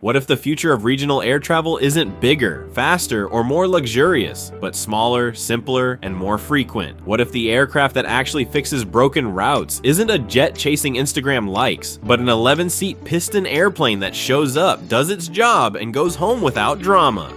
What if the future of regional air travel isn't bigger, faster, or more luxurious, but smaller, simpler, and more frequent? What if the aircraft that actually fixes broken routes isn't a jet chasing Instagram likes, but an 11-seat piston airplane that shows up, does its job, and goes home without drama?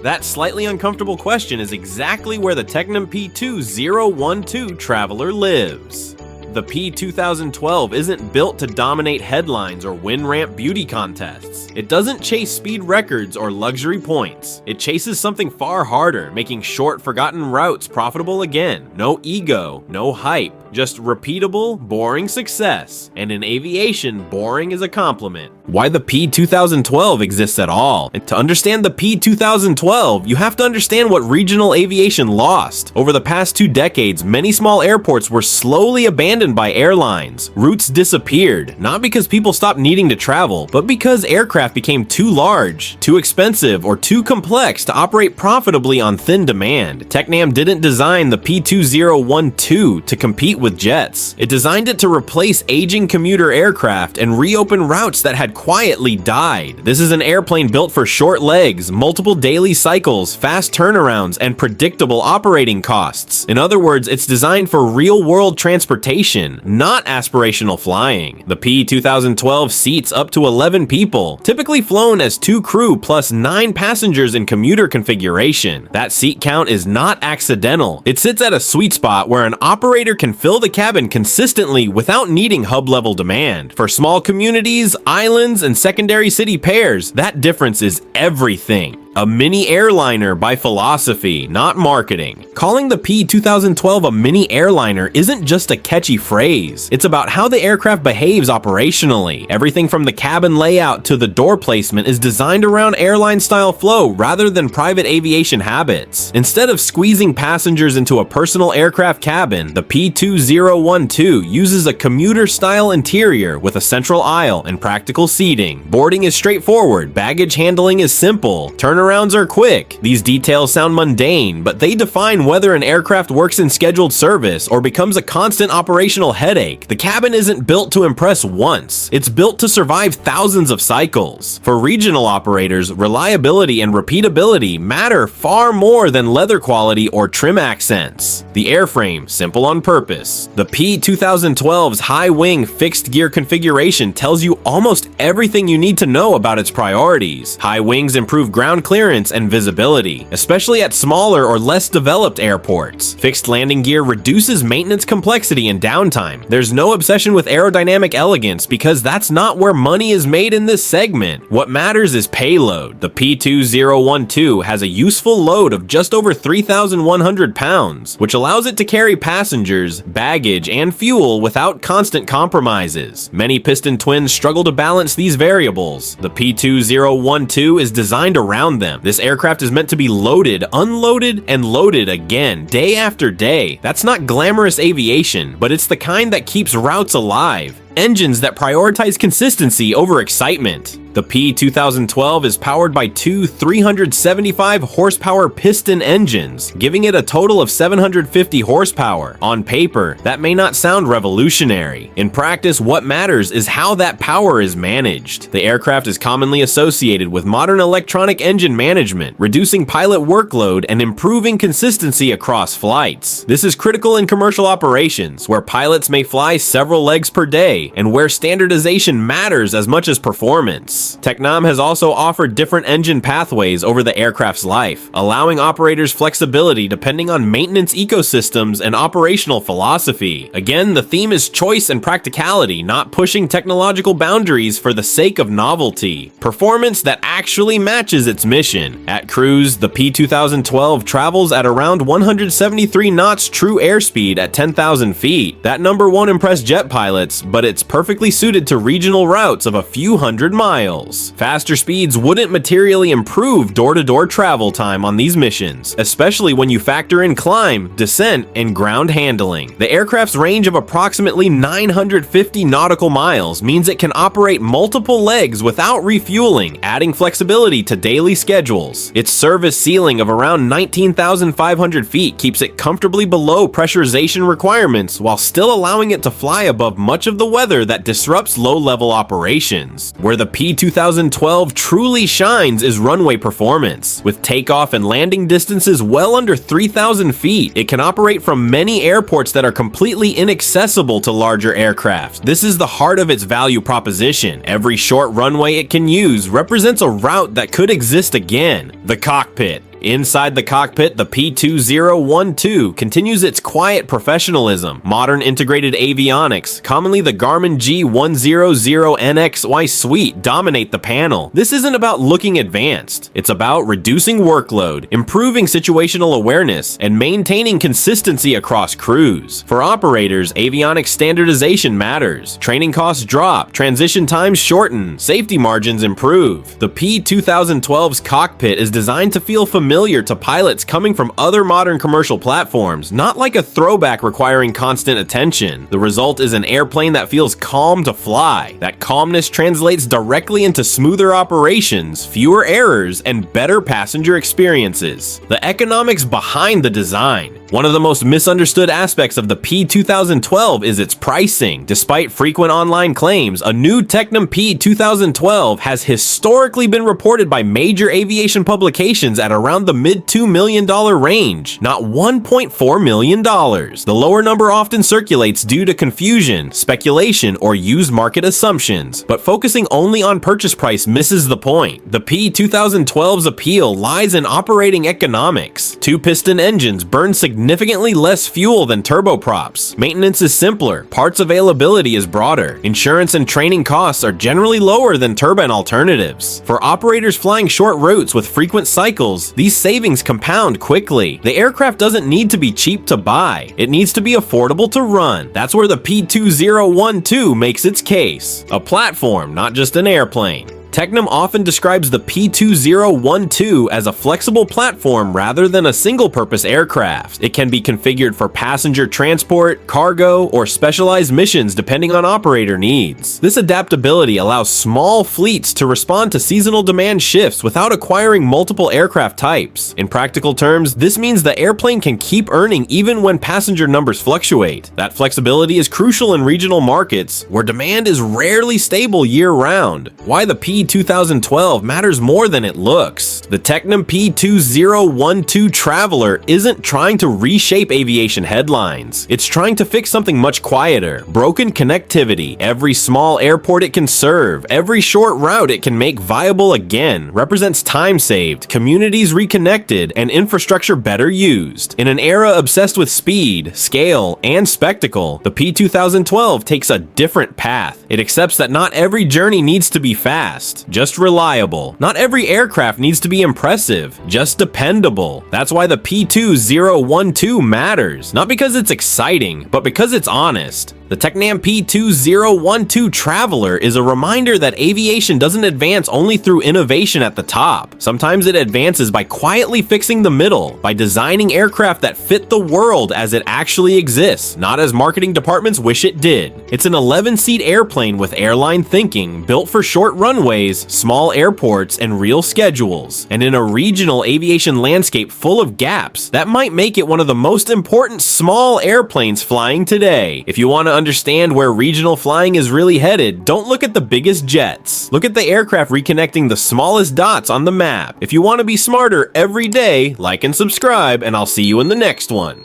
That slightly uncomfortable question is exactly where the Tecnam P2012 Traveller lives. The P2012 isn't built to dominate headlines or win ramp beauty contests. It doesn't chase speed records or luxury points. It chases something far harder, making short, forgotten routes profitable again. No ego, no hype, just repeatable, boring success. And in aviation, boring is a compliment. Why the P2012 exists at all. And to understand the P2012, you have to understand what regional aviation lost. Over the past 2 decades, many small airports were slowly abandoned by airlines. Routes disappeared, not because people stopped needing to travel, but because aircraft became too large, too expensive, or too complex to operate profitably on thin demand. Tecnam didn't design the P2012 to compete with jets. It designed it to replace aging commuter aircraft and reopen routes that had quietly died. This is an airplane built for short legs, multiple daily cycles, fast turnarounds, and predictable operating costs. In other words, it's designed for real-world transportation, not aspirational flying. The P2012 seats up to 11 people, typically flown as 2 crew plus 9 passengers in commuter configuration. That seat count is not accidental. It sits at a sweet spot where an operator can fill the cabin consistently without needing hub-level demand. For small communities, islands, and secondary city pairs, that difference is everything. A mini airliner by philosophy, not marketing. Calling the P2012 a mini airliner isn't just a catchy phrase. It's about how the aircraft behaves operationally. Everything from the cabin layout to the door placement is designed around airline-style flow rather than private aviation habits. Instead of squeezing passengers into a personal aircraft cabin, the P2012 uses a commuter-style interior with a central aisle and practical seating. Boarding is straightforward, baggage handling is simple, turnarounds are quick. These details sound mundane, but they define whether an aircraft works in scheduled service or becomes a constant operational headache. The cabin isn't built to impress once. It's built to survive thousands of cycles. For regional operators, reliability and repeatability matter far more than leather quality or trim accents. The airframe, simple on purpose. The P2012's high-wing fixed gear configuration tells you almost everything you need to know about its priorities. High wings improve ground clearance and visibility, especially at smaller or less developed airports. Fixed landing gear reduces maintenance complexity and downtime. There's no obsession with aerodynamic elegance because that's not where money is made in this segment. What matters is payload. The P2012 has a useful load of just over 3,100 pounds, which allows it to carry passengers, baggage, and fuel without constant compromises. Many piston twins struggle to balance these variables. The P2012 is designed around them. This aircraft is meant to be loaded, unloaded, and loaded again, day after day. That's not glamorous aviation, but it's the kind that keeps routes alive. Engines that prioritize consistency over excitement. The P2012 is powered by 2 375 horsepower piston engines, giving it a total of 750 horsepower. On paper, that may not sound revolutionary. In practice, what matters is how that power is managed. The aircraft is commonly associated with modern electronic engine management, reducing pilot workload and improving consistency across flights. This is critical in commercial operations, where pilots may fly several legs per day, and where standardization matters as much as performance. Tecnam has also offered different engine pathways over the aircraft's life, allowing operators flexibility depending on maintenance ecosystems and operational philosophy. Again, the theme is choice and practicality, not pushing technological boundaries for the sake of novelty. Performance that actually matches its mission. At cruise, the P2012 travels at around 173 knots true airspeed at 10,000 feet. That number won't impress jet pilots, but it's perfectly suited to regional routes of a few hundred miles. Faster speeds wouldn't materially improve door-to-door travel time on these missions, especially when you factor in climb, descent, and ground handling. The aircraft's range of approximately 950 nautical miles means it can operate multiple legs without refueling, adding flexibility to daily schedules. Its service ceiling of around 19,500 feet keeps it comfortably below pressurization requirements while still allowing it to fly above much of the weather weather that disrupts low-level operations. Where the P2012 truly shines is runway performance. With takeoff and landing distances well under 3,000 feet, it can operate from many airports that are completely inaccessible to larger aircraft. This is the heart of its value proposition. Every short runway it can use represents a route that could exist again. The cockpit. Inside the cockpit, the P2012 continues its quiet professionalism. Modern integrated avionics, commonly the Garmin G1000 NXi suite, dominate the panel. This isn't about looking advanced. It's about reducing workload, improving situational awareness, and maintaining consistency across crews. For operators, avionics standardization matters. Training costs drop, transition times shorten, safety margins improve. The P2012's cockpit is designed to feel familiar to pilots coming from other modern commercial platforms, not like a throwback requiring constant attention. The result is an airplane that feels calm to fly. That calmness translates directly into smoother operations, fewer errors, and better passenger experiences. The economics behind the design. One of the most misunderstood aspects of the P2012 is its pricing. Despite frequent online claims, a new Tecnam P2012 has historically been reported by major aviation publications at around the mid-$2 million range, not $1.4 million. The lower number often circulates due to confusion, speculation, or used market assumptions, but focusing only on purchase price misses the point. The P2012's appeal lies in operating economics. Two-piston engines burn significantly less fuel than turboprops. Maintenance is simpler, parts availability is broader. Insurance and training costs are generally lower than turbine alternatives. For operators flying short routes with frequent cycles, these savings compound quickly. The aircraft doesn't need to be cheap to buy. It needs to be affordable to run. That's where the P2012 makes its case. A platform, not just an airplane. Tecnam often describes the P2012 as a flexible platform rather than a single-purpose aircraft. It can be configured for passenger transport, cargo, or specialized missions depending on operator needs. This adaptability allows small fleets to respond to seasonal demand shifts without acquiring multiple aircraft types. In practical terms, this means the airplane can keep earning even when passenger numbers fluctuate. That flexibility is crucial in regional markets where demand is rarely stable year-round. Why the P2012 matters more than it looks. The Tecnam P2012 Traveller isn't trying to reshape aviation headlines. It's trying to fix something much quieter. Broken connectivity. Every small airport it can serve, every short route it can make viable again, represents time saved, communities reconnected, and infrastructure better used. In an era obsessed with speed, scale, and spectacle, the P2012 takes a different path. It accepts that not every journey needs to be fast, just reliable. Not every aircraft needs to be impressive, just dependable. That's why the P2012 matters. Not because it's exciting, but because it's honest. The Tecnam P2012 Traveller is a reminder that aviation doesn't advance only through innovation at the top. Sometimes it advances by quietly fixing the middle, by designing aircraft that fit the world as it actually exists, not as marketing departments wish it did. It's an 11-seat airplane with airline thinking, built for short runways, small airports, and real schedules. And in a regional aviation landscape full of gaps, that might make it one of the most important small airplanes flying today. If you want to understand where regional flying is really headed, don't look at the biggest jets. Look at the aircraft reconnecting the smallest dots on the map. If you want to be smarter every day, like and subscribe, and I'll see you in the next one.